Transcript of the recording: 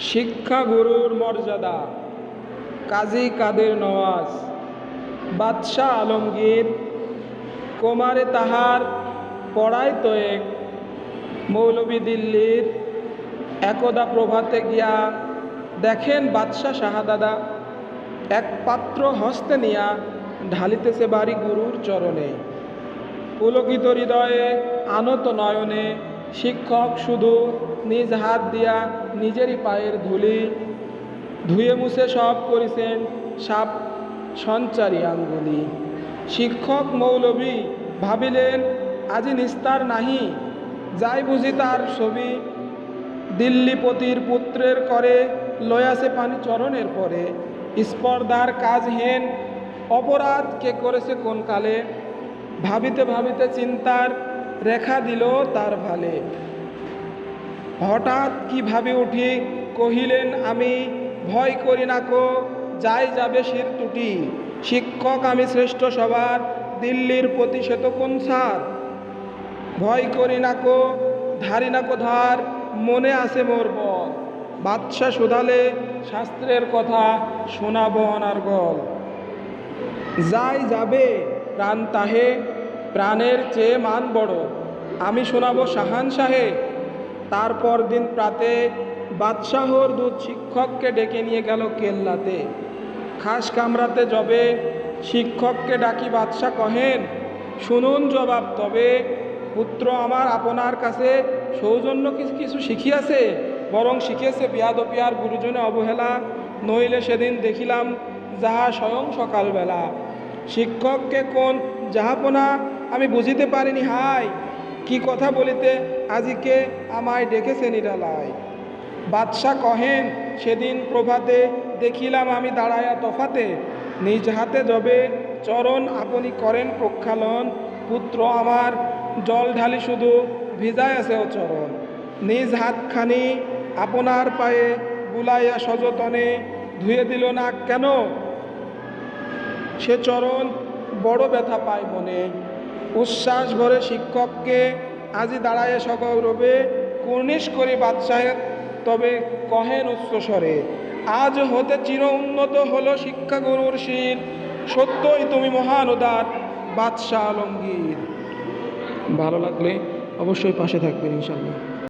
শিক্ষাগুরুর মর্যাদা। কাজী কাদের নওয়াজ। বাদশাহ আলমগীর কোমারে তাহার পড়ায় তোয়েক। মৌলভী দিল্লির একদা প্রভাতে গিয়া দেখেন বাদশাহ শাহাদাদা এক পাত্র হস্তে নিয়া ঢালিতেছে বাড়ি গুরুর চরণে। পুলকিত হৃদয়ে আনত নয়নে শিক্ষক শুধু নিজ হাত দিয়া নিজেরই পায়ের ধুলি ধুয়ে মুছে সব করিছেন সাপ সঞ্চারী আঙ্গুলি। শিক্ষক মৌলভী ভাবিলেন আজি নিস্তার নাহি, যাই বুঝি তার ছবি। দিল্লিপতির পুত্রের করে লয়াছে পানি চরণের পরে। স্পর্ধার কাজহীন অপরাধ কে করেছে কোন কালে, ভাবিতে ভাবিতে চিন্তার রেখা দিল তার ভালে। হঠাৎ কি ভাবে উঠি কহিলেন আমি, ভয় করি না কো যাই যাবে শির টুটি। শিক্ষক আমি শ্রেষ্ঠ সবার, দিল্লির প্রতি সে তো কোন ছাড়। ভয় করি না কো ধারি না কো ধার, মনে আছে মোর বল। বাদশাহ শুধালে শাস্ত্রের কথা শোনাব অনার্গল। যাই যাবে প্রাণ তাহে, প্রাণের চেয়ে মান বড়, আমি শোনাবো শাহানশাহে। তারপর দিন প্রাতে বাদশাহর দূত শিক্ষককে ডেকে নিয়ে গেল কেল্লাতে। খাস কামরাতে যবে শিক্ষককে ডাকি বাদশাহ কহেন, শুনুন জবাব তবে। পুত্র আমার আপনার কাছে সৌজন্য কিছু শিখিয়াছে, বরং শিখেছে বেয়াদপি আর গুরুজনে অবহেলা। নইলে সেদিন দেখিলাম যাহা স্বয়ং সকালবেলা। শিক্ষককে কোন যাহাপনা আমি বুঝিতে পারিনি হাই, কি কথা বলিতে আজিকে আমায় ডেকেছে নিরালায়। বাদশাহ কহেন সেদিন প্রভাতে দেখিলাম আমি দাঁড়ায়া তফাতে। নিজ হাতে যবে চরণ আপনি করেন প্রক্ষালন, পুত্র আমার জল ঢালি শুধু ভিজায় আছে ও চরণ। নিজ হাতখানি আপনার পায়ে বুলাইয়া সযতনে ধুয়ে দিল না কেন, সে চরণ বড় ব্যথা পায় মনে। উচ্ছ্বাস ভরে শিক্ষককে আজি দাঁড়ায় সগৌরবে, কুর্নিশ করি বাদশাহের তবে কহেন উচ্চস্বরে। আজ হতে চির উন্নত হলো শিক্ষাগুরুর শির, সত্যই তুমি মহান উদার বাদশাহ আলমগীর। ভালো লাগলে অবশ্যই পাশে থাকবেন ইনশাল্লাহ।